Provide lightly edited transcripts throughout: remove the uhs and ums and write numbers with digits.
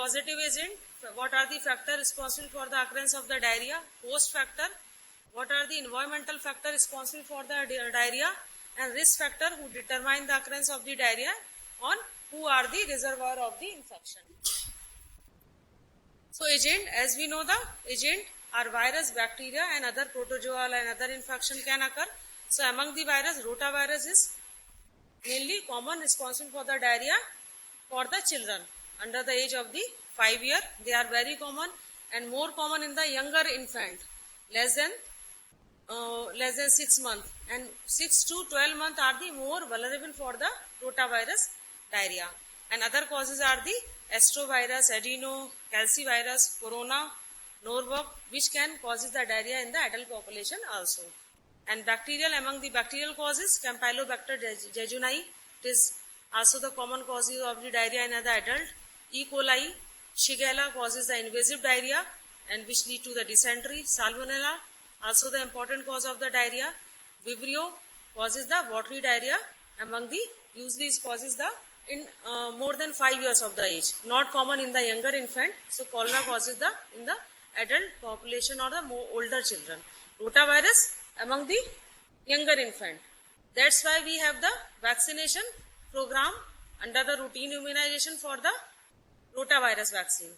causative agent, what are the factors responsible for the occurrence of the diarrhea? Host factor, what are the environmental factors responsible for the diarrhea? And risk factor who determine the occurrence of the diarrhea on who are the reservoir of the infection. So agent, as we know, the agent are virus, bacteria and other protozoal and other infection can occur. So among the virus, rotavirus is mainly common responsible for the diarrhea for the children under the age of the 5 year. They are very common and more common in the younger infant, less than 6 months, and 6 to 12 months are the more vulnerable for the rotavirus diarrhea. And other causes are the astrovirus, adeno, calcivirus, corona, norwalk, which can causes the diarrhea in the adult population also. And bacterial, among the bacterial causes, Campylobacter jejuni, it is also the common causes of the diarrhea in the adult. E. coli, Shigella causes the invasive diarrhea and which lead to the dysentery. Salmonella, also the important cause of the diarrhea. Vibrio causes the watery diarrhea among the, usually it causes the in more than 5 years of the age, not common in the younger infant. So cholera causes the in the adult population or the more older children. Rotavirus among the younger infant. That's why we have the vaccination program under the routine immunization for the rotavirus vaccine.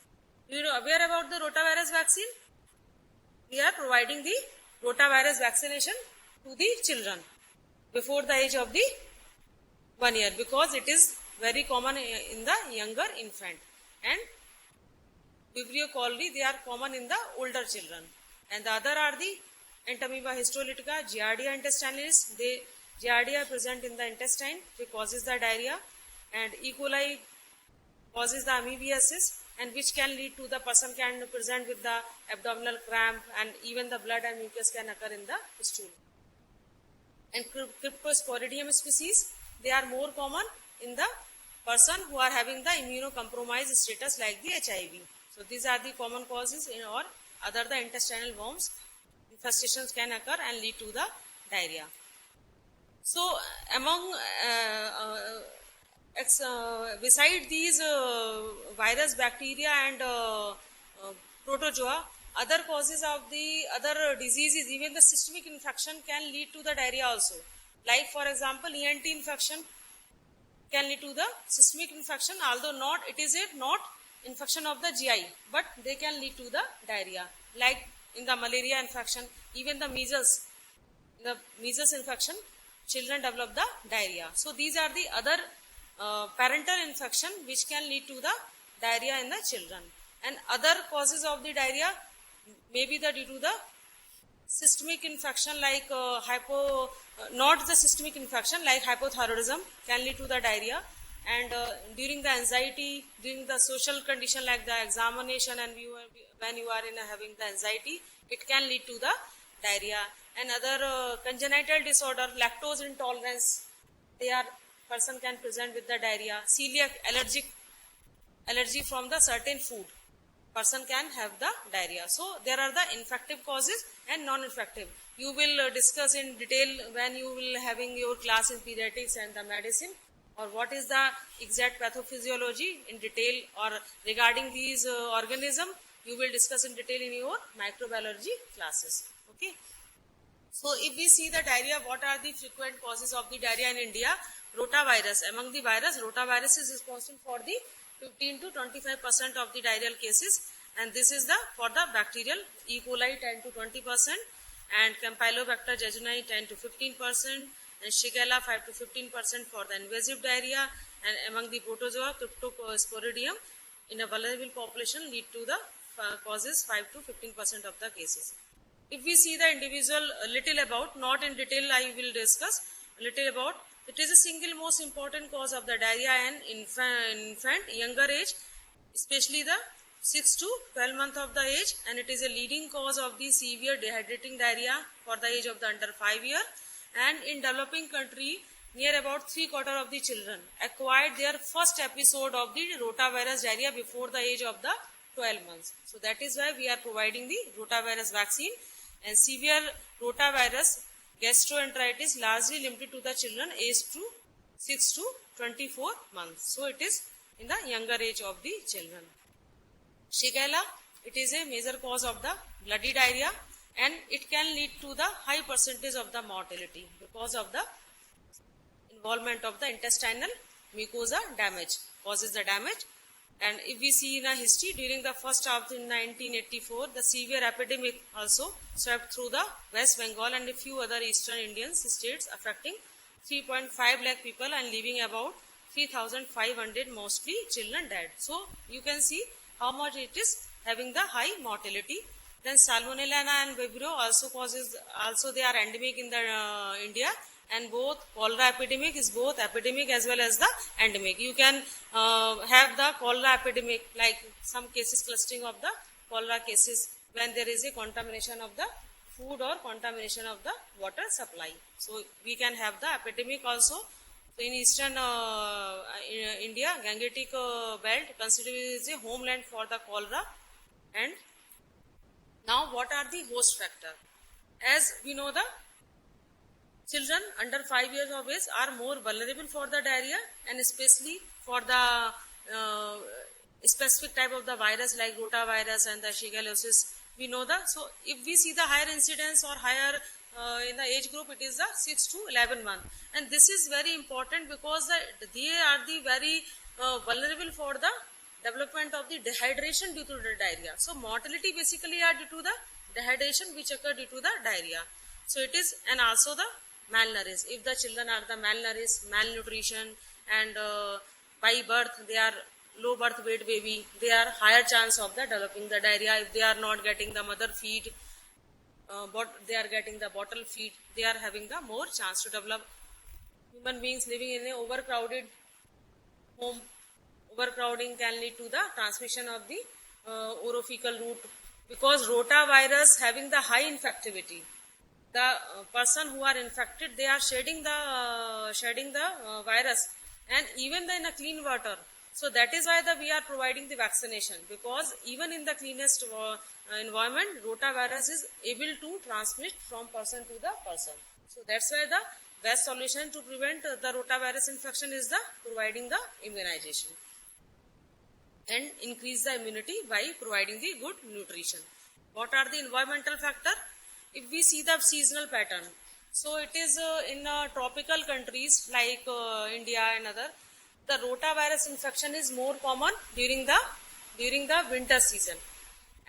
You are aware about the rotavirus vaccine? We are providing the rotavirus vaccination to the children before the age of the 1 year because it is very common in the younger infant, and Vibrio cholerae, they are common in the older children. And the other are the Entamoeba histolytica, Giardia intestinalis. Giardia present in the intestine, it causes the diarrhea, and E. coli causes the amoebiasis, and which can lead to the person can present with the abdominal cramp, and even the blood and mucus can occur in the stool. And Cryptosporidium species, they are more common in the person who are having the immunocompromised status like the HIV. So these are the common causes in or other the intestinal worms. Infestations can occur and lead to the diarrhea. So among beside these virus, bacteria and protozoa, other causes of the other diseases, even the systemic infection can lead to the diarrhea also. Like for example, ENT infection can lead to the systemic infection, although not it is a not infection of the GI, but they can lead to the diarrhea. Like in the malaria infection, even the measles, infection, children develop the diarrhea. So these are the other parental infection which can lead to the diarrhea in the children. And other causes of the diarrhea may be due to the systemic infection like not the systemic infection like hypothyroidism can lead to the diarrhea, and during the anxiety, during the social condition like the examination, and when you are in having the anxiety, it can lead to the diarrhea. And other congenital disorder, lactose intolerance, person can present with the diarrhea. Celiac allergy from the certain food, person can have the diarrhea. So there are the infective causes and non-infective. You will discuss in detail when you will having your class in pediatrics and the medicine, or what is the exact pathophysiology in detail, or regarding these organism you will discuss in detail in your microbiology classes. Okay. So if we see the diarrhea, what are the frequent causes of the diarrhea in India? Rotavirus. Among the virus, rotavirus is responsible for the 15 to 25% of the diarrheal cases, and this is the for the bacterial. E. coli 10 to 20%, and Campylobacter jejuni 10 to 15%, and Shigella 5 to 15% for the invasive diarrhea. And among the protozoa, Cryptosporidium in a vulnerable population lead to the causes 5 to 15% of the cases. If we see the individual little about, not in detail I will discuss, little about, it is a single most important cause of the diarrhea in infant younger age, especially the 6 to 12 months of the age, and it is a leading cause of the severe dehydrating diarrhea for the age of the under 5 year. And in developing country, near about 3/4 of the children acquired their first episode of the rotavirus diarrhea before the age of the 12 months. So that is why we are providing the rotavirus vaccine. And severe rotavirus gastroenteritis largely limited to the children aged to 6 to 24 months. So it is in the younger age of the children. Shigella, it is a major cause of the bloody diarrhea, and it can lead to the high percentage of the mortality because of the involvement of the intestinal mucosa damage, causes the damage. And if we see in a history, during the first half in 1984, the severe epidemic also swept through the West Bengal and a few other eastern Indian states, affecting 3.5 lakh people and leaving about 3,500 mostly children dead. So you can see how much it is having the high mortality. Then Salmonella and Vibrio also they are endemic in the India, and both cholera epidemic is both epidemic as well as the endemic. You can have the cholera epidemic, like some cases clustering of the cholera cases when there is a contamination of the food or contamination of the water supply. So we can have the epidemic also. So in eastern India, Gangetic belt considered as a homeland for the cholera. And now what are the host factor? As we know, the children under 5 years of age are more vulnerable for the diarrhea, and especially for the specific type of the virus like rotavirus and the shigellosis. We know that. So if we see the higher incidence or higher in the age group, it is the 6 to 11 months, and this is very important because they are the very vulnerable for the development of the dehydration due to the diarrhea. So mortality basically are due to the dehydration which occur due to the diarrhea. So it is, and also the malnourished. If the children are the malnourished, malnutrition, and by birth they are low birth weight baby, they are higher chance of the developing the diarrhea. If they are not getting the mother feed, but they are getting the bottle feed, they are having the more chance to develop. Human beings living in a overcrowded home, overcrowding can lead to the transmission of the orophycal route, because rotavirus having the high infectivity. The person who are infected, they are shedding the virus, and even in a clean water. So that is why we are providing the vaccination, because even in the cleanest environment, rotavirus is able to transmit from person to the person. So that's why the best solution to prevent the rotavirus infection is the providing the immunization and increase the immunity by providing the good nutrition. What are the environmental factor? If we see the seasonal pattern, so it is in tropical countries like India and other, the rotavirus infection is more common during the winter season,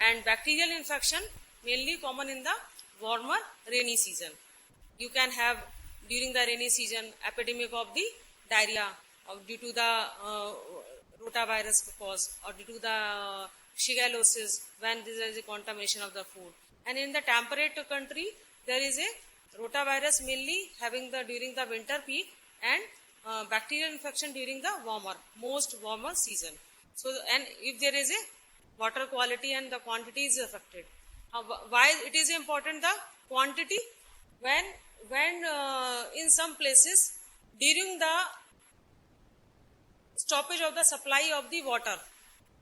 and bacterial infection mainly common in the warmer rainy season. You can have during the rainy season epidemic of the diarrhea due to the rotavirus cause, or due to the shigellosis when there is a contamination of the food. And in the temperate country, there is a rotavirus mainly having the during the winter peak, and bacterial infection during the most warmer season. So, and if there is a water quality and the quantity is affected. Why it is important the quantity? When in some places during the stoppage of the supply of the water,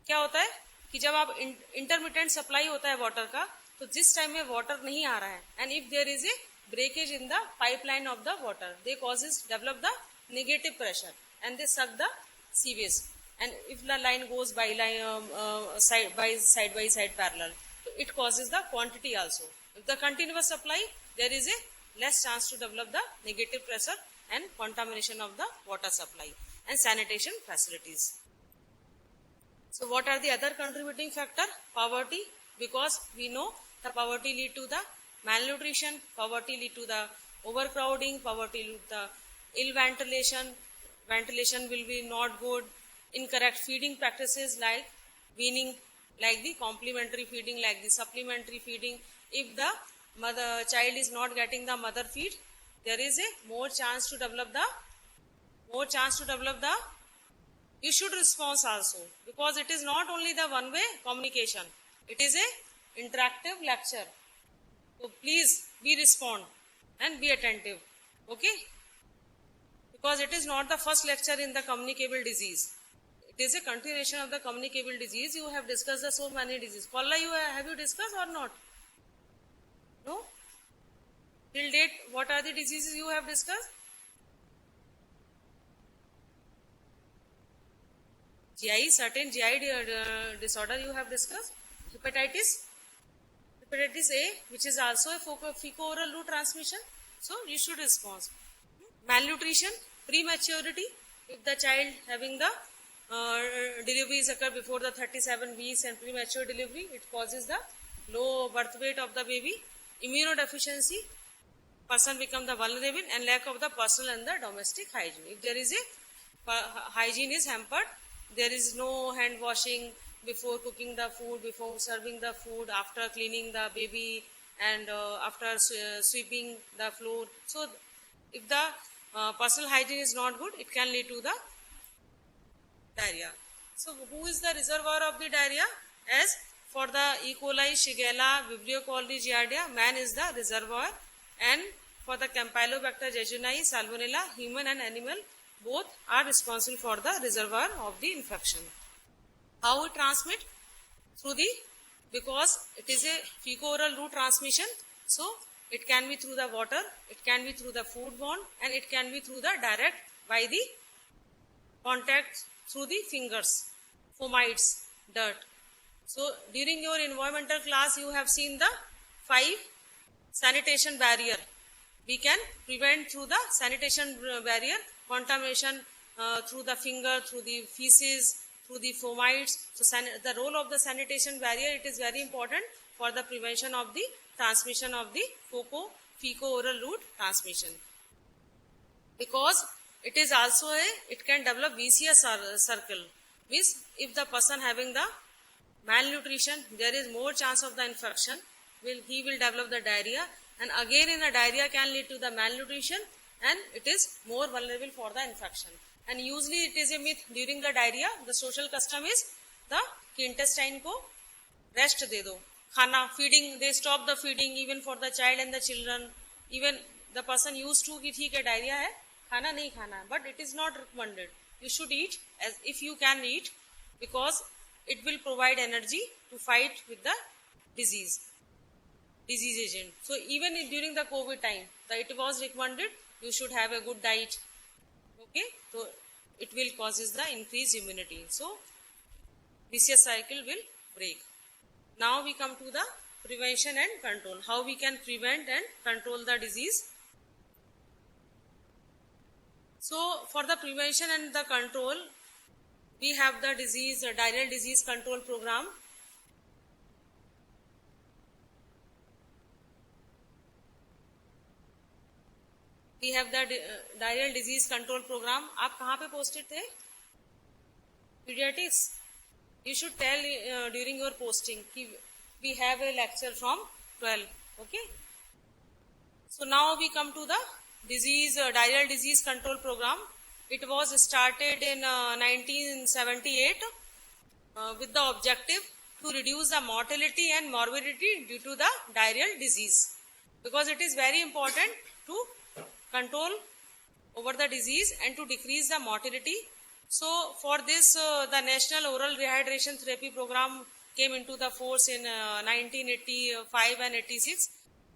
क्या होता है कि जब आप intermittent supply होता है water का, तो जिस टाइम में वाटर नहीं आ रहा है, and if there is a breakage in the pipeline of the water, they develop the negative pressure and they suck the sewage, and if the line goes by side by side parallel, so it causes the quantity also. If the continuous supply, there is a less chance to develop the negative pressure and contamination of the water supply and sanitation facilities. So what are the other contributing factor? Poverty, because we know the poverty lead to the malnutrition, poverty lead to the overcrowding, poverty lead to the ill ventilation will be not good, incorrect feeding practices like weaning, like the complementary feeding, like the supplementary feeding. If the child is not getting the mother feed, there is a more chance to develop the issued response also, because it is not only the one way communication, it is a interactive lecture. So please be respond and be attentive, okay? Because it is not the first lecture in the communicable disease. It is a continuation of the communicable disease. You have discussed the so many diseases. Cholera have you discussed or not? No? Till date, what are the diseases you have discussed? GI, certain GI disorder you have discussed. Hepatitis A, which is also a fecal-oral route transmission. So you should respond. Malnutrition, prematurity, if the child having the deliveries occur before the 37 weeks and premature delivery, it causes the low birth weight of the baby. Immunodeficiency, person become the vulnerable, and lack of the personal and the domestic hygiene. If there is a hygiene is hampered, there is no hand washing before cooking the food, before serving the food, after cleaning the baby, and after sweeping the floor. So if the personal hygiene is not good, it can lead to the diarrhea. So who is the reservoir of the diarrhea? As for the E. coli, Shigella, Vibrio cholerae, Giardia, man is the reservoir, and for the Campylobacter jejuni, Salmonella, human and animal both are responsible for the reservoir of the infection. How it transmit? Through the, because it is a fecal-oral route transmission, so it can be through the water, it can be through the foodborne, and it can be through the direct by the contact through the fingers, fomites, dirt. So during your environmental class, you have seen the 5 sanitation barrier. We can prevent through the sanitation barrier contamination through the finger, through the feces, through the fomites. So the role of the sanitation barrier, it is very important for the prevention of the transmission of the fecal-oral route transmission. Because it is also it can develop vicious circle. Means if the person having the malnutrition, there is more chance of the infection, he will develop the diarrhea, and again in the diarrhea can lead to the malnutrition, and it is more vulnerable for the infection. And usually it is a myth during the diarrhea, the social custom is the intestine ko rest de do. Khana, feeding, they stop the feeding even for the child and the children. Even the person used to कि ठीक है diarrhea है, खाना नहीं खाना, but it is not recommended. You should eat as if you can eat, because it will provide energy to fight with the disease agent. So even during the COVID time, it was recommended you should have a good diet. Okay, so it will causes the increased immunity. So vicious cycle will break. Now we come to the prevention and control. How we can prevent and control the disease. So for the prevention and the control, we have the diarrheal disease control program. We have the diarrheal disease control program. आप कहाँ पे posted थे? Pediatrics. You should tell during your posting. We have a lecture from 12. Okay. So now we come to the diarrheal disease control program. It was started in 1978 with the objective to reduce the mortality and morbidity due to the diarrheal disease, because it is very important to control over the disease and to decrease the mortality. So for this, the National Oral Rehydration Therapy Program came into the force in 1985 and 86,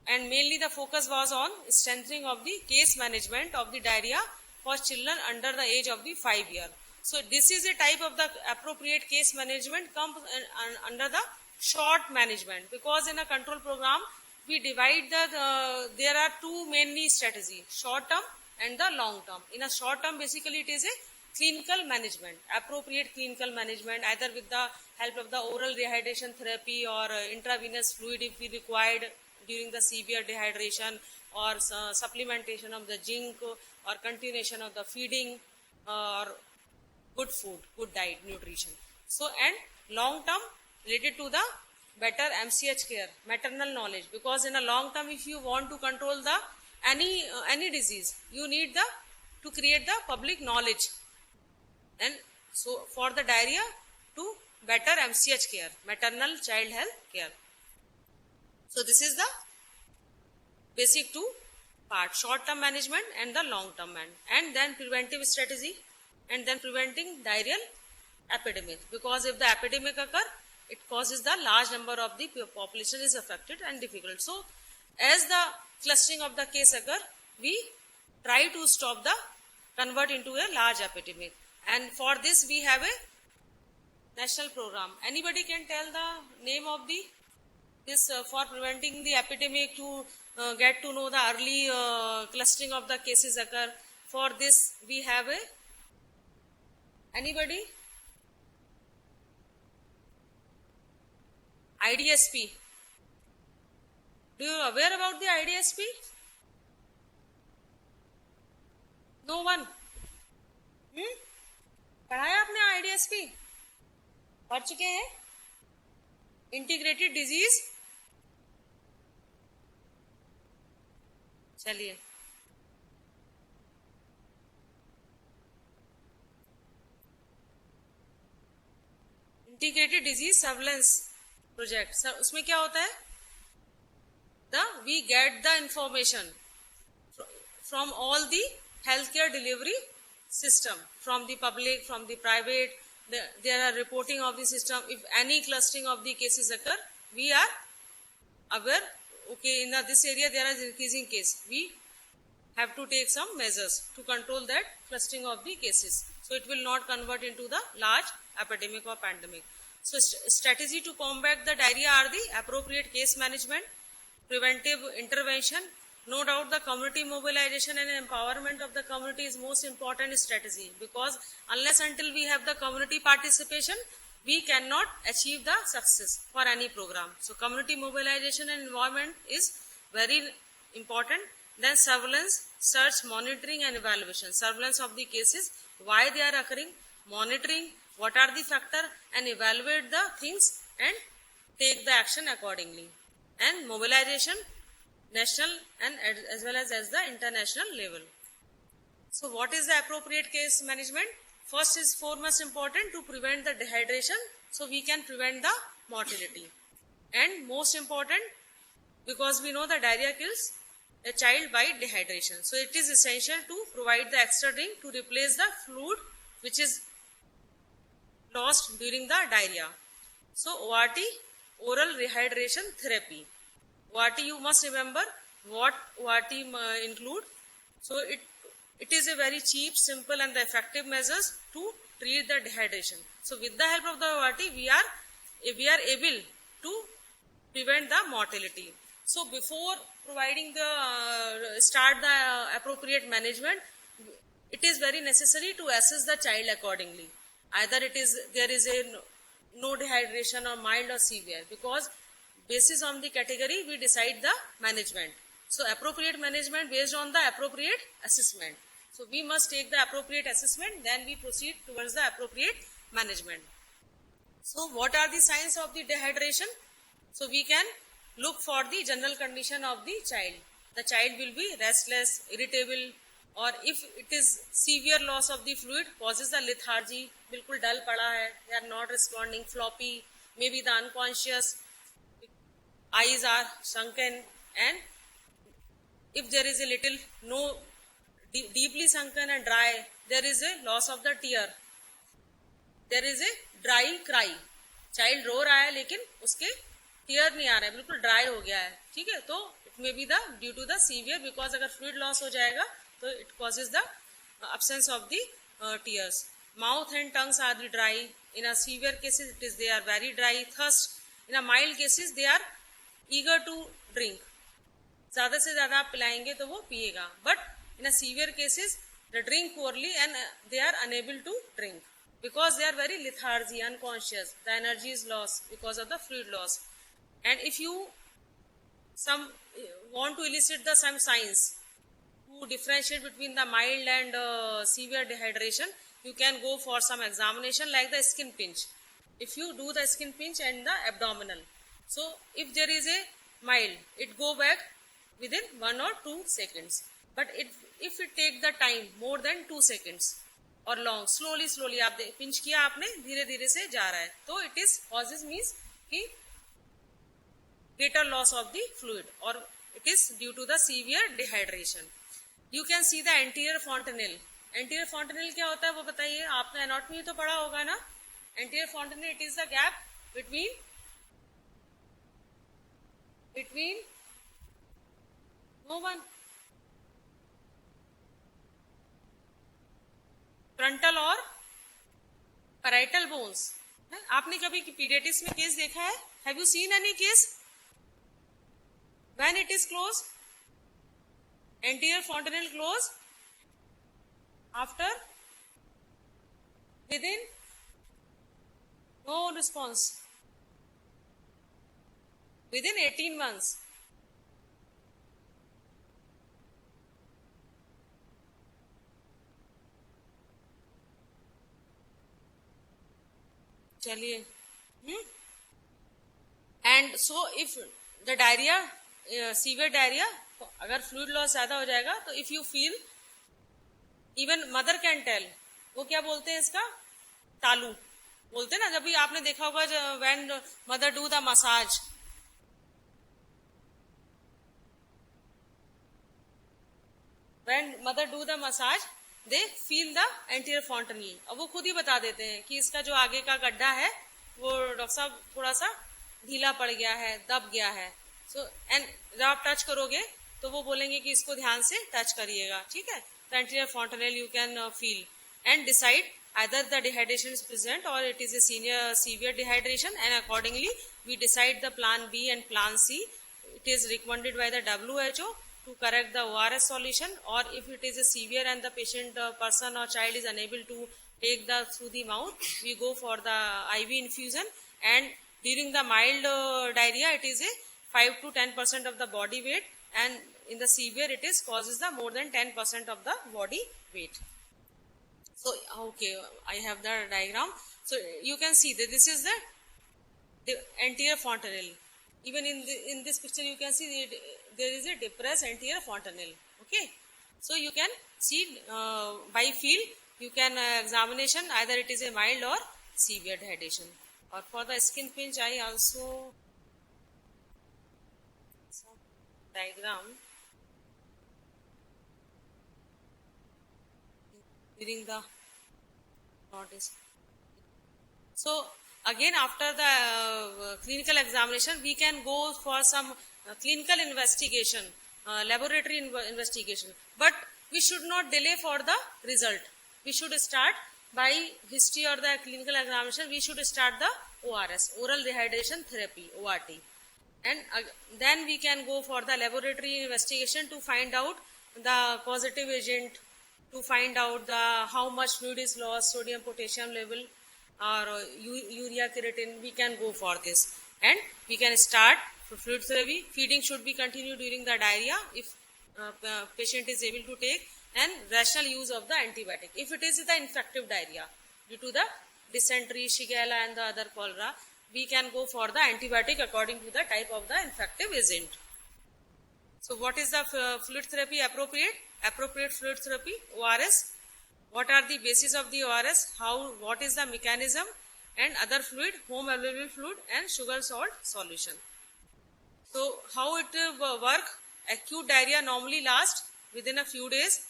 and mainly the focus was on strengthening of the case management of the diarrhea for children under the age of the 5 years. So this is a type of the appropriate case management comes under the short management, because in a control program we divide there are two mainly strategies, short term and the long term. In a short term, basically it is a clinical management, appropriate clinical management, either with the help of the oral rehydration therapy or intravenous fluid if we required during the severe dehydration, or supplementation of the zinc, or continuation of the feeding, or good food, good diet, nutrition. So, and long term related to the better MCH care, maternal knowledge, because in a long term, if you want to control the any disease, you need to create the public knowledge. And so for the diarrhea, to better MCH care, maternal child health care. So this is the basic two part, short term management and the long term management, and then preventive strategy, and then preventing diarrheal epidemic, because if the epidemic occur, it causes the large number of the population is affected and difficult. So as the clustering of the case occur, we try to convert into a large epidemic, and for this we have a national program. Anybody can tell the name of the this for preventing the epidemic to get to know the early clustering of the cases occur. For this we have a anybody IDSP. Do you aware about the IDSP? No one. पढ़ाया आपने IDSP? पढ़ चुके हैं? Integrated disease. चलिए integrated disease surveillance project. उसमें क्या होता है? We get the information from all the healthcare delivery system, from the public, from the private. There are reporting of the system. If any clustering of the cases occur, we are aware. Okay, in this area there is increasing case. We have to take some measures to control that clustering of the cases. So it will not convert into the large epidemic or pandemic. So strategy to combat the diarrhea are the appropriate case management, preventive intervention. No doubt the community mobilization and empowerment of the community is most important strategy, because unless until we have the community participation, we cannot achieve the success for any program. So community mobilization and involvement is very important. Then surveillance, search, monitoring and evaluation. Surveillance of the cases, why they are occurring, monitoring, what are the factors, and evaluate the things and take the action accordingly. And mobilization, national and as well as the international level. So what is the appropriate case management? First is foremost important to prevent the dehydration, so we can prevent the mortality. And most important, because we know the diarrhea kills a child by dehydration. So it is essential to provide the extra drink to replace the fluid which is lost during the diarrhea. So ORT, oral rehydration therapy. ORT, you must remember what ORT include. So it is a very cheap, simple and the effective measures to treat the dehydration. So with the help of the ORT, we are able to prevent the mortality. So before providing the start the appropriate management, it is very necessary to assess the child accordingly. Either there is a no dehydration or mild or severe, because basis on the category we decide the management. So appropriate management based on the appropriate assessment. So we must take the appropriate assessment, then we proceed towards the appropriate management. So what are the signs of the dehydration? So we can look for the general condition of the child. The child will be restless, irritable, or if it is severe loss of the fluid, causes the lethargy, बिल्कुल डल पड़ा है, they are not responding, floppy, maybe the unconscious, eyes are sunken, and if there is a little no deeply sunken and dry, there is a loss of the tear, there is a dry cry. Child रो रहा है लेकिन उसके tear नहीं आ रहा है, बिल्कुल dry हो गया है, ठीक है? तो it may be the due to the severe, because अगर fluid loss हो जाएगा तो it causes the absence of the tears. Mouth and tongues are dry. In a severe cases, they are very dry. Thirst. In a mild cases, they are eager to drink. ज़्यादा से ज़्यादा आप पिलाएंगे तो वो पिएगा. But in a severe cases, they drink poorly and they are unable to drink because they are very lethargy, unconscious. The energy is lost because of the fluid loss. And if you want to elicit some signs to differentiate between the mild and severe dehydration, you can go for some examination like the skin pinch. If you do the skin pinch and the abdominal, so if there is a mild, it go back within 1 or 2 seconds. But if it take the time more than 2 seconds or long, slowly आप pinch किया आपने, धीरे धीरे से जा रहा है, तो it is causes means कि greater loss of the fluid, or it is due to the severe dehydration. You can see the anterior fontanelle. Anterior fontanelle क्या होता है वो बताइए, आपने एनाटॉमी तो पढ़ा होगा ना. Anterior fontanelle, it is the gap between no one frontal or parietal bones. आपने कभी पीडियाट्रिक्स में केस देखा है? Have you seen any case when it is close, anterior fontanelle close after within no response within 18 months. चलिए, and so if the diarrhoea, severe diarrhoea, अगर fluid loss ज्यादा हो जाएगा तो if you feel, even mother can tell, वो क्या बोलते हैं इसका, तालू बोलते हैं ना, जब भी आपने देखा होगा when mother do the massage, when mother do the massage they feel the anterior fontanelle. अब वो खुद ही बता देते हैं कि इसका जो आगे का गड्ढा है वो डॉक्टर साहब थोड़ा सा ढीला पड़ गया है, दब गया है. सो एंड जब आप टच करोगे तो वो बोलेंगे कि इसको ध्यान से टच करिएगा, ठीक है. The anterior fontanelle you can feel and decide either the dehydration is present or it is a severe dehydration, and accordingly we decide the plan B and plan C. It is recommended by the WHO to correct the ORS solution, or if it is a severe and the patient person or child is unable to take the through the mouth, we go for the IV infusion. And during the mild diarrhea, it is a 5 to 10% of the body weight, and in the severe it is causes the more than 10% of the body weight. So okay, I have the diagram. So you can see that this is the anterior fontanelle. Even in this picture you can see there is a depressed anterior fontanelle. Okay, so you can see by feel, you can examination either it is a mild or severe dehydration. Or for the skin pinch, I also some diagram during the notice. So again, after the clinical examination, we can go for some clinical investigation, laboratory investigation. But we should not delay for the result. We should start by history or the clinical examination. We should start the ORS, oral rehydration therapy, ORT. And then we can go for the laboratory investigation to find out the causative agent, to find out how much fluid is lost, sodium, potassium level, or urea, creatine. We can go for this, and we can start fluid therapy. Feeding should be continued during the diarrhea if patient is able to take, and rational use of the antibiotic. If it is the infective diarrhea due to the dysentery, Shigella and the other cholera, we can go for the antibiotic according to the type of the infective agent. So what is the fluid therapy appropriate? Appropriate fluid therapy, ORS. What are the basis of the ORS? What is the mechanism? And other fluid, home available fluid and sugar salt solution. So how it work? Acute diarrhea normally lasts within a few days.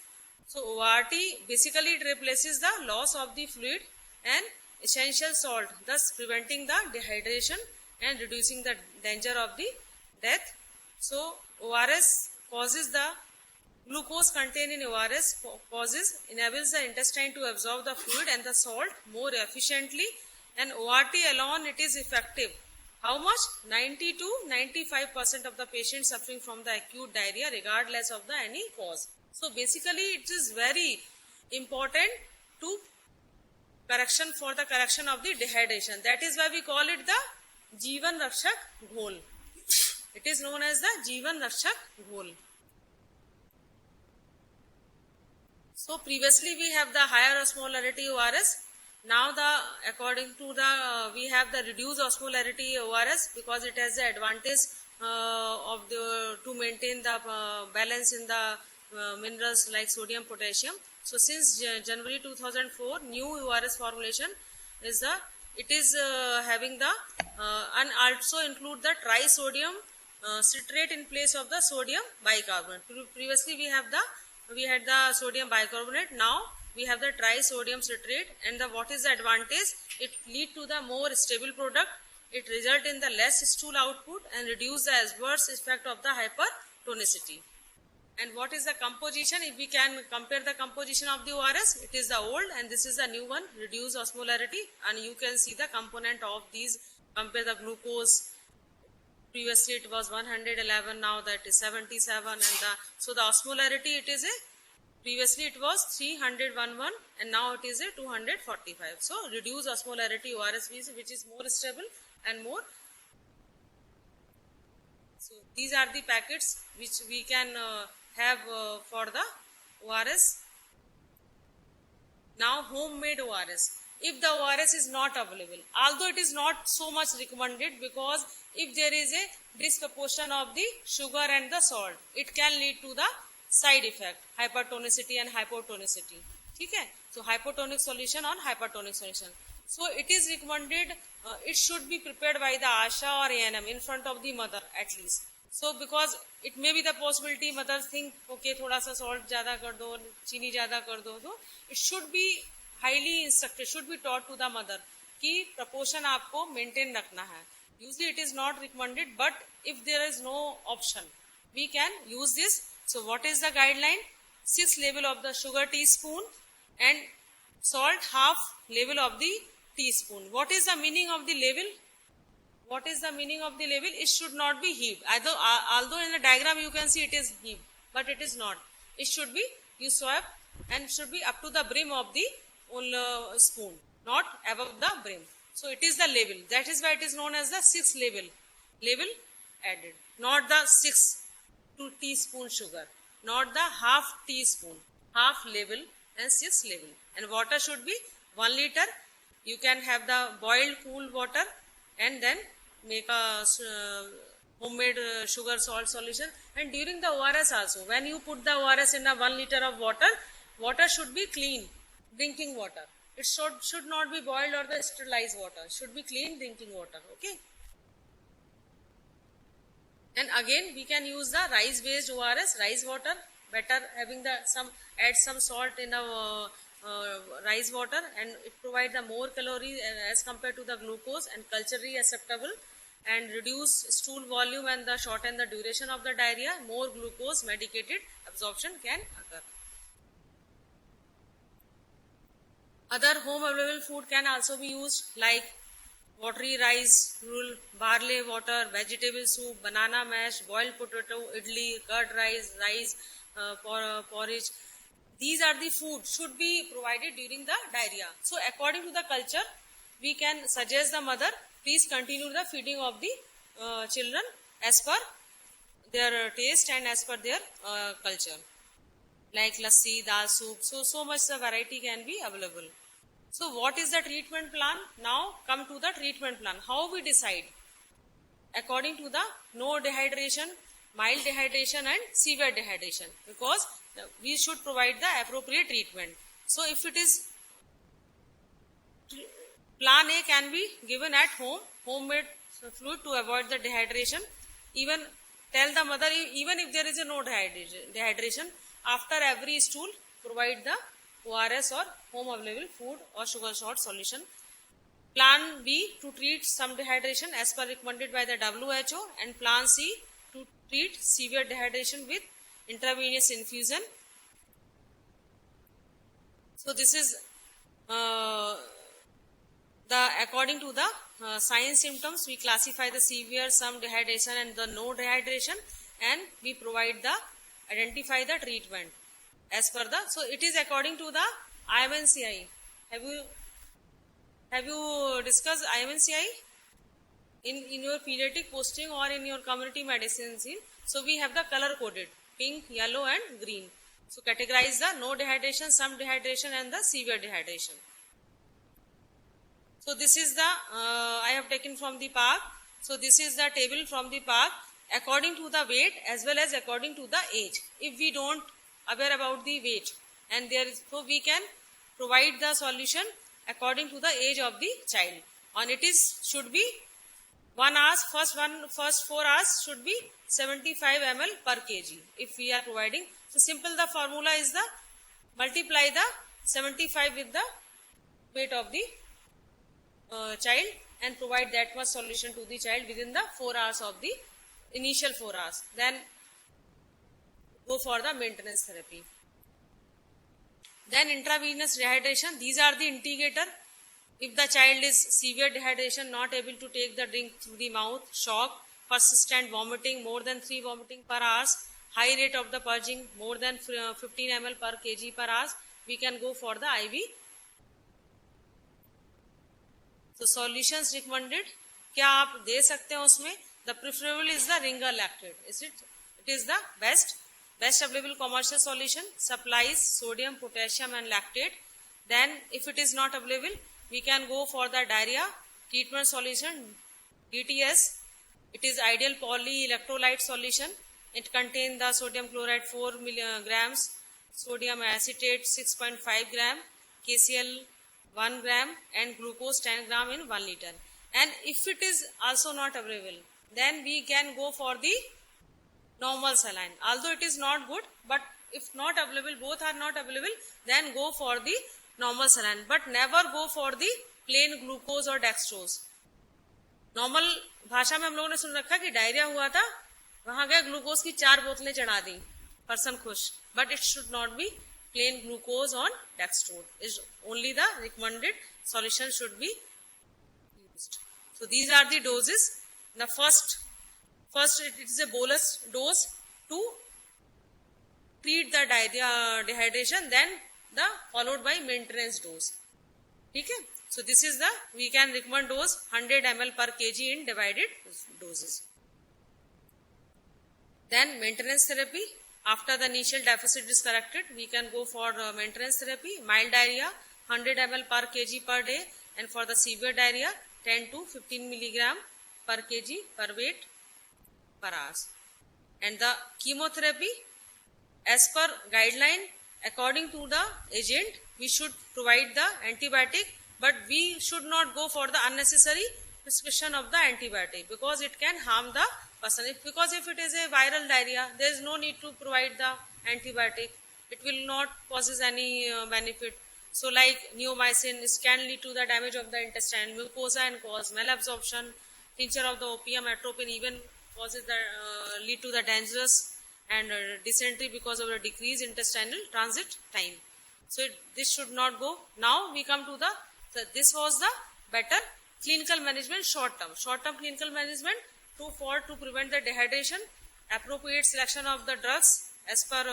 So ORT basically it replaces the loss of the fluid and essential salt, thus preventing the dehydration and reducing the danger of the death. So ORS causes the glucose contained in ORS enables the intestine to absorb the fluid and the salt more efficiently, and ORT alone it is effective. How much? 90 to 95% of the patients suffering from the acute diarrhea regardless of the any cause. So basically it is very important to correction for the correction of the dehydration. That is why we call it the Jeevan Rakshak Ghol. It is known as the Jeevan Rakshak Ghol. So previously we have the higher osmolarity ORS. Now according to we have the reduced osmolarity ORS because it has the advantage to maintain the balance in the minerals like sodium, potassium. So since January 2004, new ORS formulation is having the and also include the trisodium citrate in place of the sodium bicarbonate. Previously we had the sodium bicarbonate. Now we have the trisodium citrate, and what is the advantage? It lead to the more stable product. It result in the less stool output and reduce the adverse effect of the hypertonicity. And what is the composition? If we can compare the composition of the ORS, it is the old and this is the new one, reduced osmolarity, and you can see the component of these. Compare the glucose. Previously it was 111, now that is 77, and so the osmolarity it is a, previously it was 311 and now it is a 245. So reduced osmolarity ORS which is more stable and more. So these are the packets which we can have for the ORS. Now homemade ORS. If the ORS is not available, although it is not so much recommended, because if there is a disproportion of the sugar and the salt, it can lead to the side effect, hypertonicity and hypotonicity. Okay? So hypotonic solution or hypertonic solution. So it is recommended, it should be prepared by the ASHA or ANM in front of the mother at least. So because it may be the possibility mothers think, okay, thoda sa salt zyada kar do, chini zyada kar do, so it should be highly instructed, should be taught to the mother कि proportion आपको maintain रखना है. Usually it is not recommended, but if there is no option, we can use this. So what is the guideline? 6 level of the sugar teaspoon and salt half level of the teaspoon. What is the meaning of the level? What is the meaning of the level? It should not be heaped. Although in the diagram you can see it is heaped, but it is not. It should be, you swipe and should be up to the brim of the spoon, not above the brim. So it is the level. That is why it is known as the 6 level. Level added. Not the 6 teaspoon sugar. Not the half teaspoon. Half level and 6 level. And water should be 1 liter. You can have the boiled cool water and then make a homemade sugar salt solution. And during the ORS also, when you put the ORS in a 1 liter of water, water should be clean, drinking water. It should not be boiled or the sterilized water. It should be clean drinking water. Okay. And again, we can use the rice-based ORS, rice water. Better having the add some salt in the rice water, and it provides the more calories as compared to the glucose and culturally acceptable, and reduce stool volume and the shorten the duration of the diarrhea. More glucose medicated absorption can occur. Other home available food can also be used like watery rice, gruel, barley water, vegetable soup, banana mash, boiled potato, idli, curd rice, porridge. These are the food should be provided during the diarrhea. So according to the culture, we can suggest the mother, please continue the feeding of the children as per their taste and as per their culture. Like lassi, dal soup, so much the variety can be available. So what is the treatment plan? Now come to the treatment plan. How we decide? According to the no dehydration, mild dehydration and severe dehydration, because we should provide the appropriate treatment. So if it is, plan A can be given at home, homemade fluid to avoid the dehydration. Even tell the mother, even if there is a no dehydration, after every stool, provide the ORS or home available food or sugar salt solution. Plan B to treat some dehydration as per recommended by the WHO, and plan C to treat severe dehydration with intravenous infusion. So this is according to the signs symptoms, we classify the severe, some dehydration and the no dehydration, and we provide the identify the treatment as per the. So it is according to the IMNCI. Have you discussed IMNCI in your pediatric posting or in your community medicine? So we have the color coded pink, yellow and green. So categorize the no dehydration, some dehydration and the severe dehydration. So this is the I have taken from the park. So this is the table from the park according to the weight as well as according to the age. If we don't aware about the weight, and there is, so we can provide the solution according to the age of the child. And it is should be 1 hour, first 4 hours should be 75 ml per kg if we are providing. So simple, the formula is the multiply the 75 with the weight of the child and provide that much solution to the child within the 4 hours of the initial 4 hours. Then go for the maintenance therapy. Then intravenous dehydration, these are the indicator. If the child is severe dehydration, not able to take the drink through the mouth, shock, persistent vomiting, more than 3 vomiting per hour, high rate of the purging, more than 15 ml per kg per hour, we can go for the IV. So solutions recommended, क्या आप दे सकते हैं उसमें? The preferable is the Ringer lactate. It is the best available commercial solution. Supplies sodium, potassium and lactate. Then if it is not available, we can go for the diarrhea treatment solution, DTS. It is ideal polyelectrolyte solution. It contains the sodium chloride 4 grams, sodium acetate 6.5 gram, KCl 1 gram and glucose 10 gram in 1 liter. And if it is also not available, then we can go for the normal saline. Although it is not good, but if not available, both are not available, then go for the normal saline. But never go for the plain glucose or dextrose. Normal भाषा में हम लोगों ने सुन रखा कि diarrhoea हुआ था, वहां गए ग्लूकोज की 4 बोतलें चढ़ा दी, पर्सन खुश. But it should not B plain glucose on dextrose. Is only the recommended solution should be used. So these are the doses. The first it is a bolus dose to treat the dehydration, then the followed by maintenance dose. Okay? So this is the, we can recommend dose 100 ml per kg in divided doses. Then maintenance therapy. After the initial deficit is corrected, we can go for maintenance therapy. Mild diarrhea 100 ml per kg per day, and for the severe diarrhea 10 to 15 milligram per kg per weight per hour. And the chemotherapy, as per guideline, according to the agent, we should provide the antibiotic, but we should not go for the unnecessary prescription of the antibiotic because it can harm the person. Because if it is a viral diarrhea, there is no need to provide the antibiotic. It will not causes any benefit. So like neomycin, it can lead to the damage of the intestine, mucosa and cause malabsorption. Tincture of the opium, atropine even causes the lead to the dangerous and dysentery because of the decreased intestinal transit time. So this should not go. Now we come to this was the better clinical management short term clinical management to prevent the dehydration, appropriate selection of the drugs as per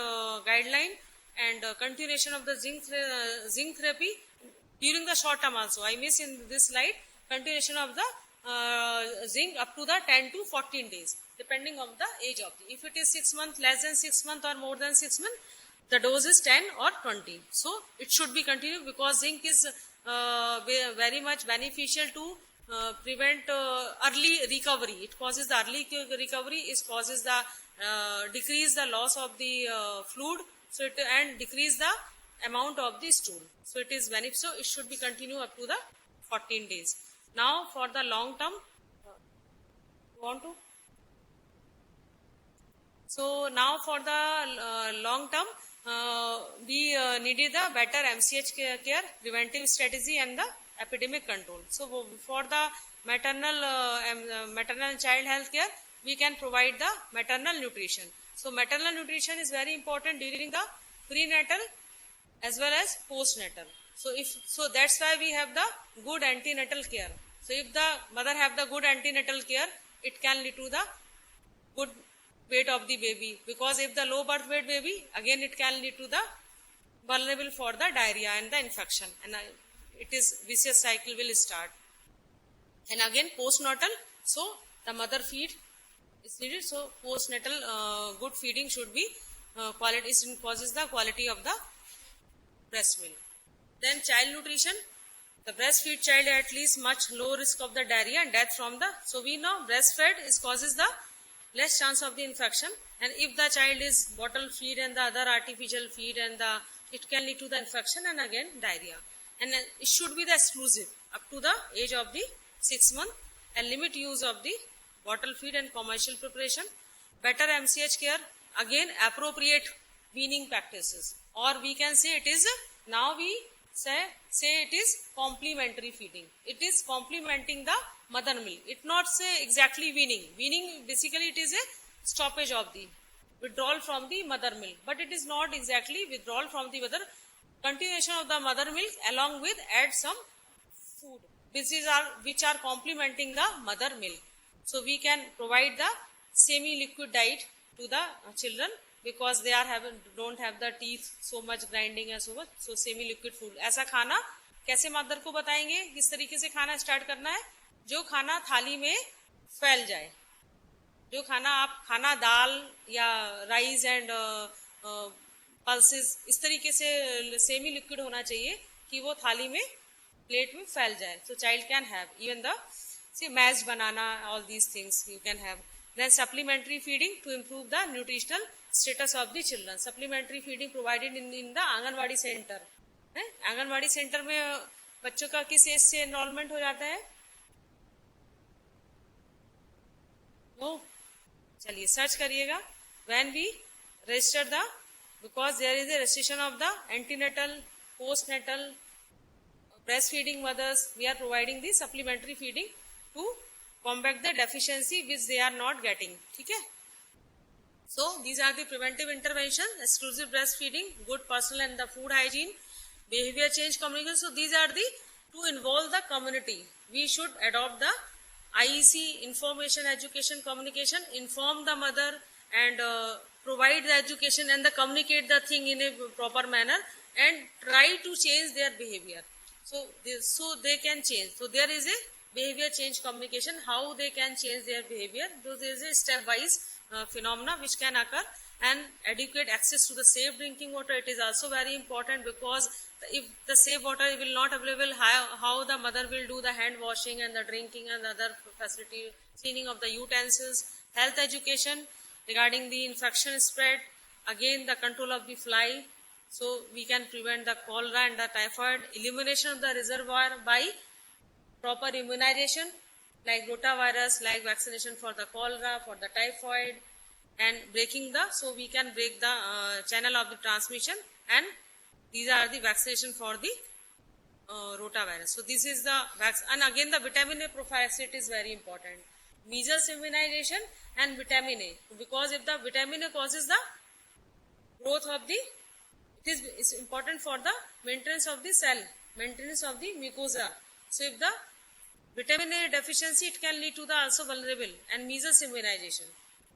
guideline, and continuation of the zinc therapy during the short term also. I miss in this slide continuation of the zinc up to the 10 to 14 days depending on the age of the. If it is 6 months, less than 6 months or more than 6 months, the dose is 10 or 20. So it should be continued because zinc is very much beneficial to prevent early recovery. It causes the early recovery. It causes the decrease the loss of the fluid. So and decrease the amount of the stool. So it is beneficial. So it should be continued up to the 14 days. Now for the long term, So now for the long term, we needed the better MCH care, preventive strategy and the epidemic control. So for the maternal and child health care, we can provide the maternal nutrition. So maternal nutrition is very important during the prenatal as well as postnatal. So that's why we have the good antenatal care. So if the mother have the good antenatal care, it can lead to the good weight of the baby, because if the low birth weight baby, again it can lead to the vulnerable for the diarrhea and the infection, and it is vicious cycle will start. And again postnatal, so the mother feed is needed. So postnatal good feeding should be quality, it causes the quality of the breast milk. Then child nutrition, the breastfeed child at least much low risk of the diarrhea and death from the. So we know breastfed is causes the less chance of the infection, and if the child is bottle feed and the other artificial feed, and it can lead to the infection and again diarrhea. And it should be the exclusive up to the age of the 6 months, and limit use of the bottle feed and commercial preparation. Better MCH care, again appropriate weaning practices, or we can say it is, now we say it is complementary feeding. It is complementing the mother milk. It not say exactly weaning. Weaning basically it is a stoppage of the withdrawal from the mother milk, but it is not exactly withdrawal from the mother. Continuation of the mother milk along with add some food which are complementing the mother milk. So we can provide the semi-liquid diet to the children because they are don't have the teeth so much grinding and so much. So semi-liquid food. ऐसा खाना कैसे mother को बताएंगे किस तरीके से खाना start करना है, जो खाना थाली में फैल जाए, जो खाना दाल या राइस एंड पल्सेस इस तरीके से सेमी लिक्विड होना चाहिए कि वो थाली में प्लेट में फैल जाए. So child can have even the mashed banana, all these things you can have. Then supplementary feeding to improve the nutritional status of the children. Supplementary feeding provided in the anganwadi centre. Anganwadi centre में बच्चों का किस as से enrolment हो जाता है? चलिए search करिएगा. When we register the, because there is a restriction of the antenatal, postnatal, breastfeeding mothers, we are providing the supplementary feeding to combat the deficiency which they are not getting. ठीक है? So these are the preventive intervention: exclusive breastfeeding, good personal and the food hygiene, behavior change, communication. So these are the to involve the community. We should adopt the IEC, information, education, communication, inform the mother and provide the education and the communicate the thing in a proper manner and try to change their behavior. So they can change. So there is a behavior change communication, how they can change their behavior. So there is a stepwise phenomena which can occur, and adequate access to the safe drinking water. It is also very important because if the safe water will not available, how the mother will do the hand washing and the drinking and the other facility, cleaning of the utensils. Health education regarding the infection spread, again the control of the fly, so we can prevent the cholera and the typhoid. Elimination of the reservoir by proper immunization like rotavirus, like vaccination for the cholera, for the typhoid, and breaking so we can break the channel of the transmission, and these are the vaccination for the rotavirus. So this is the vaccine, and again the vitamin A prophylaxis, it is very important. Measles immunization and vitamin A, because if the vitamin A causes the growth of the, it's important for the maintenance of the cell, maintenance of the mucosa. So if the vitamin A deficiency, it can lead to the also vulnerable and measles immunization.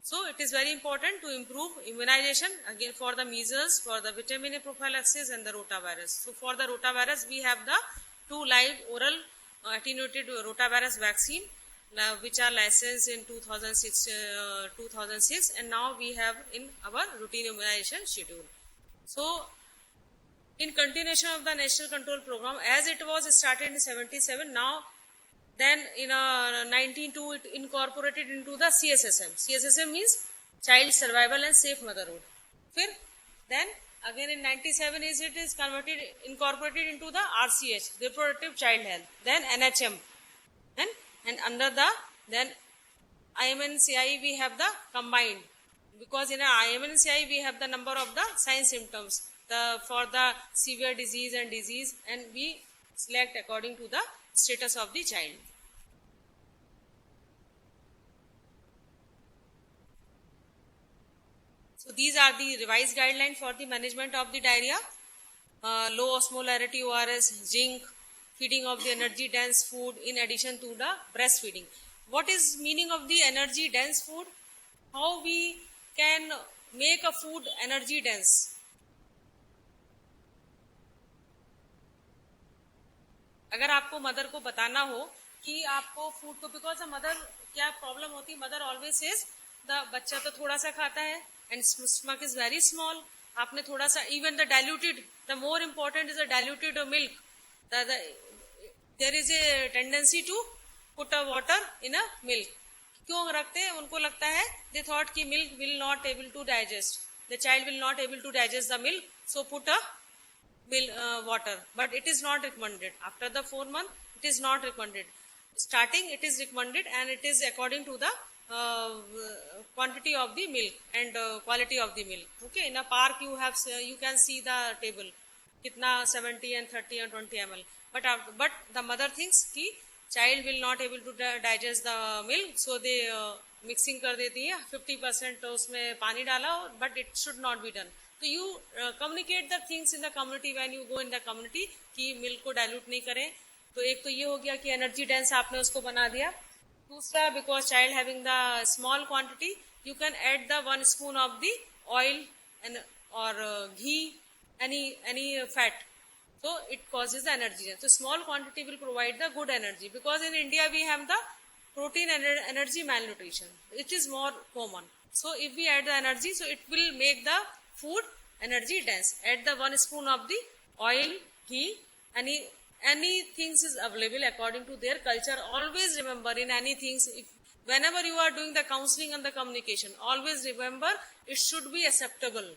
So it is very important to improve immunization again for the measles, for the vitamin A prophylaxis and the rotavirus. So for the rotavirus, we have the 2 live oral attenuated rotavirus vaccine which are licensed in 2006 and now we have in our routine immunization schedule. So in continuation of the national control program, as it was started in 77, now then in 1902 it incorporated into the CSSM. CSSM means Child Survival and Safe Motherhood. Then again in 97 it is incorporated into the RCH, Reproductive Child Health. Then NHM. And under the then IMNCI we have the combined, because in IMNCI we have the number of the sign symptoms for the severe disease and we select according to the status of the child. So these are the revised guidelines for the management of the diarrhea. Low osmolarity ORS, zinc, feeding of the energy dense food in addition to the breastfeeding. What is meaning of the energy dense food? How we can make a food energy dense? अगर आपको mother को बताना हो कि आपको food को, because mother क्या problem होती है, मदर ऑलवेज सेज द बच्चा तो थोड़ा सा खाता है and stomach is very small, आपने थोड़ा सा, even the diluted, the more important is the diluted milk, there is a tendency to put a water in a milk. क्यों रखते हैं? उनको लगता है, दे थॉट कि milk will not able to digest, the child will not able to digest the milk, so put a water, but it is not recommended. After the 4 month, it is not recommended. Starting, it is recommended, and it is according to the quantity of the milk and quality of the milk. Okay, in a park you can see the table, kitna 70 and 30 and 20 ml. But the mother thinks कि child will not able to digest the milk, so they mixing कर देती है, 50% उसमें पानी डाला, but it should not be done. तो you communicate the things in the community when you go in the community कि milk को dilute नहीं करें. तो एक तो ये हो गया कि एनर्जी डेंस आपने उसको बना दिया. दूसरा, because child having the small quantity, you can add the 1 spoon of the oil and और घी, any fat. So it causes the energy. So small quantity will provide the good energy, because in India we have the protein and energy malnutrition. It is more common. So if we add the energy, so it will make the food energy dense. Add the 1 spoon of the oil, ghee, any things is available according to their culture. Always remember, in any things, whenever you are doing the counseling and the communication, always remember it should be acceptable,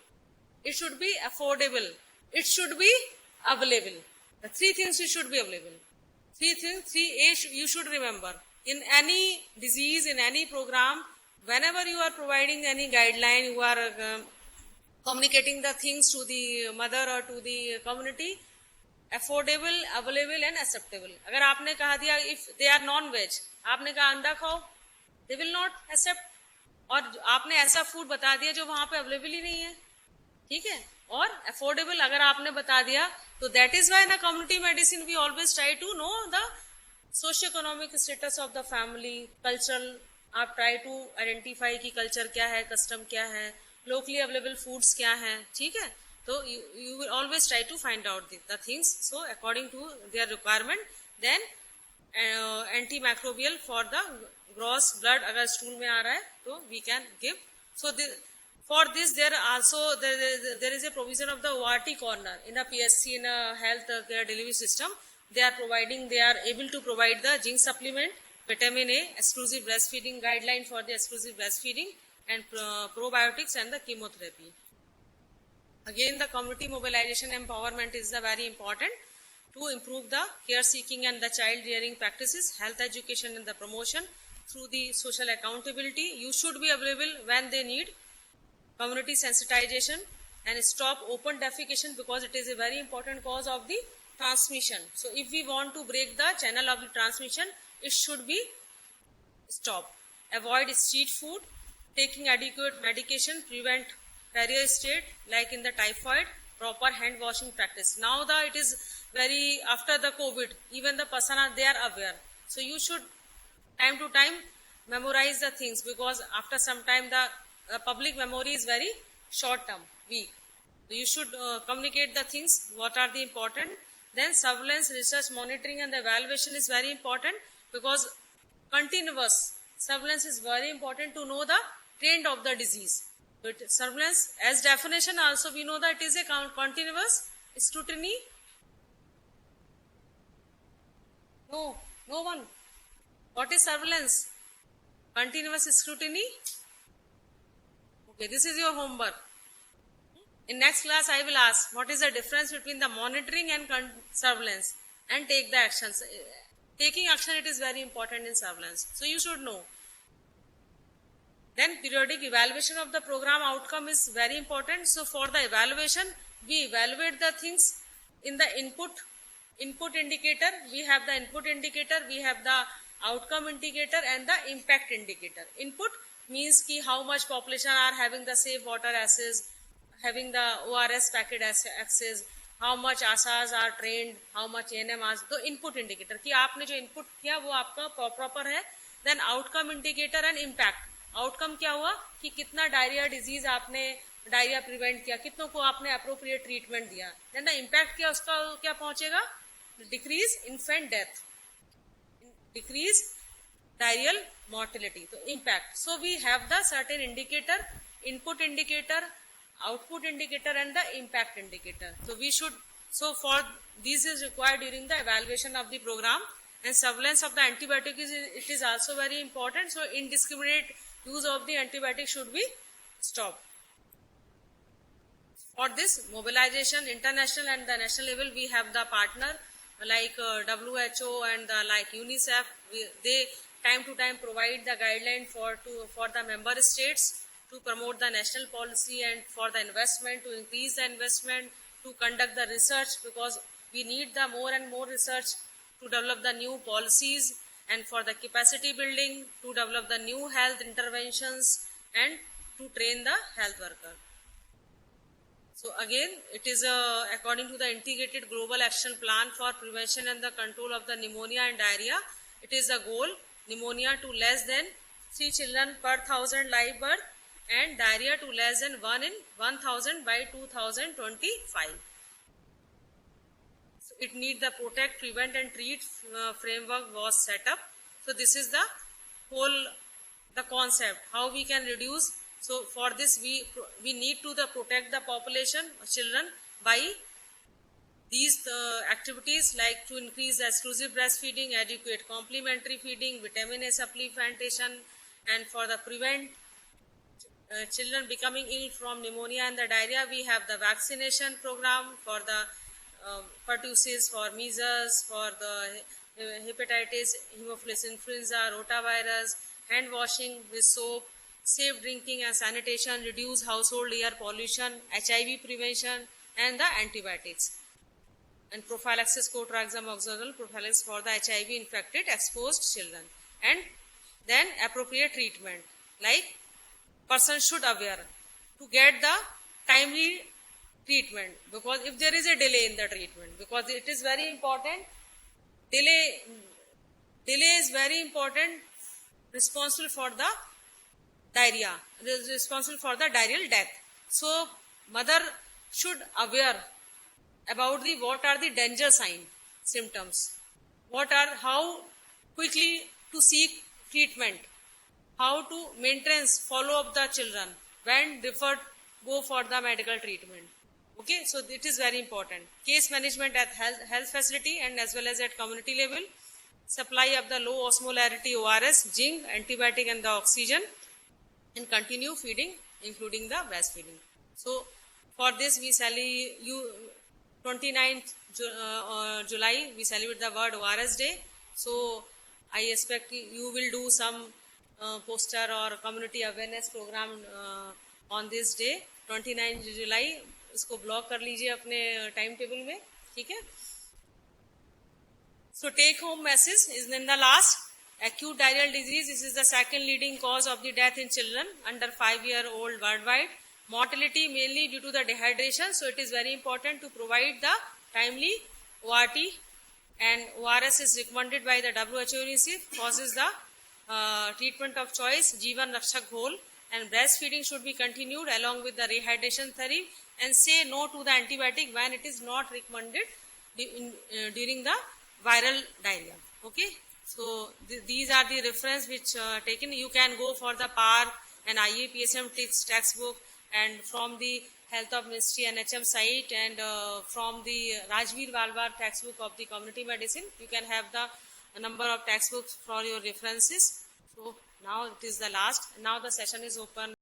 it should be affordable, it should be available. The 3 things should be available. 3A you should remember. In any disease, in any program, whenever you are providing any guideline, you are communicating the things to the mother or to the community, affordable, available and acceptable. अगर आपने कहा दिया if they are non-veg, आपने कहा अंडा खाओ, they will not accept. और आपने ऐसा फूड बता दिया जो वहां पे अवेलेबल ही नहीं है, ठीक है. और अफोर्डेबल अगर आपने बता दिया, तो that is why in community medicine we always try to know the socio economic status of the family, cultural. आप ट्राई टू आइडेंटिफाई कि कल्चर क्या है, कस्टम क्या है, लोकली अवेलेबल फूड्स क्या है, ठीक है. तो you will always try to find out the things. So according to their requirement, then anti microbial for the gross blood, अगर स्टूल में आ रहा है तो we can give. So for this there is a provision of the ORT corner in a PSC, in a health care delivery system. They are able to provide the zinc supplement, vitamin A, exclusive breastfeeding guideline for the exclusive breastfeeding, and probiotics and the chemotherapy. Again, the community mobilization empowerment is the very important to improve the care seeking and the child rearing practices, health education and the promotion through the social accountability. You should be available when they need. Community sensitization and stop open defecation, because it is a very important cause of the transmission. So if we want to break the channel of the transmission, it should be stopped. Avoid street food, taking adequate medication, prevent carrier state like in the typhoid, proper hand washing practice. Now it is very, after the COVID, even the persona, they are aware. So you should time to time memorize the things, because after some time the public memory is very short term, weak. So you should communicate the things, what are the important. Then surveillance, research, monitoring and the evaluation is very important, because continuous surveillance is very important to know the trend of the disease. But surveillance, as definition also we know that it is a continuous scrutiny. No one. What is surveillance? Continuous scrutiny. Okay, this is your homework. In next class, I will ask what is the difference between the monitoring and surveillance, and take the actions. Taking action, it is very important in surveillance. So you should know. Then periodic evaluation of the program outcome is very important. So for the evaluation, we evaluate the things in the input indicator. We have the input indicator, we have the outcome indicator and the impact indicator. Input means ki how much population are having the safe water access, having the ORS packet access, how much ASAs are trained, how much ANMs. तो input indicator कि आपने जो input किया वो आपका proper है. Then outcome indicator and impact. Outcome क्या हुआ कि कितना डायरिया डिजीज आपने डायरिया प्रिवेंट किया, कितनों को आपने अप्रोप्रिएट ट्रीटमेंट दिया. देन द इम्पैक्ट क्या, उसका क्या पहुंचेगा, decrease infant death, decrease diarrhoeal mortality. So impact. So we have the certain indicator, input indicator, output indicator and the impact indicator. So we should, so for this is required during the evaluation of the program. And surveillance of the antibiotic it is also very important. So indiscriminate use of the antibiotic should be stopped. For this mobilization, international and the national level, we have the partner like WHO and like UNICEF. They time to time provide the guideline for the member states to promote the national policy and for the investment, to increase the investment, to conduct the research, because we need the more and more research to develop the new policies and for the capacity building, to develop the new health interventions and to train the health worker. So again, it is according to the integrated global action plan for prevention and the control of the pneumonia and diarrhea. It is a goal, pneumonia to less than 3 children per 1,000 live birth and diarrhea to less than 1 in 1,000 by 2025. So it needs the protect, prevent and treat framework was set up. So this is the whole, the concept, how we can reduce. So for this we need to protect the population children by these activities, like to increase the exclusive breastfeeding, adequate complementary feeding, vitamin A supplementation, and for the prevent children becoming ill from pneumonia and the diarrhea, we have the vaccination program for the pertussis, for measles, for the hepatitis, hemophilus influenza, rotavirus, hand washing with soap, safe drinking and sanitation, reduce household air pollution, HIV prevention, and the antibiotics. And prophylaxis, cotrimoxazole prophylaxis for the HIV infected exposed children. And then appropriate treatment, like person should aware to get the timely treatment, because if there is a delay in the treatment, because it is very important, delay is very important, responsible for the diarrhea, responsible for the diarrheal death. So mother should aware about what are the danger sign symptoms, how quickly to seek treatment, how to maintenance, follow up the children, when referred, go for the medical treatment. Okay, so it is very important. Case management at health facility and as well as at community level, supply of the low osmolarity ORS, zinc, antibiotic and the oxygen, and continue feeding, including the breastfeeding. So for this we 29th July we celebrate the World ORS Day. So I expect you will do some poster or community awareness program on this day, 29 July. इसको block कर लीजिए अपने time table में, ठीक है. So take home message is in the last, acute diarrheal disease, this is the second leading cause of the death in children under 5-year-old worldwide. Mortality mainly due to the dehydration, so it is very important to provide the timely ORT, and ORS is recommended by the WHO UNICEF, causes the treatment of choice, Jeevan Rakshak Ghol, and breastfeeding should be continued along with the rehydration therapy, and say no to the antibiotic when it is not recommended during the viral diarrhea. Okay, so these are the reference which taken. You can go for the PAR and IAPSM textbook, and from the Health of Ministry NHM site, and from the Rajveer Walwar textbook of the community medicine, you can have the number of textbooks for your references. So now it is the last. Now the session is open.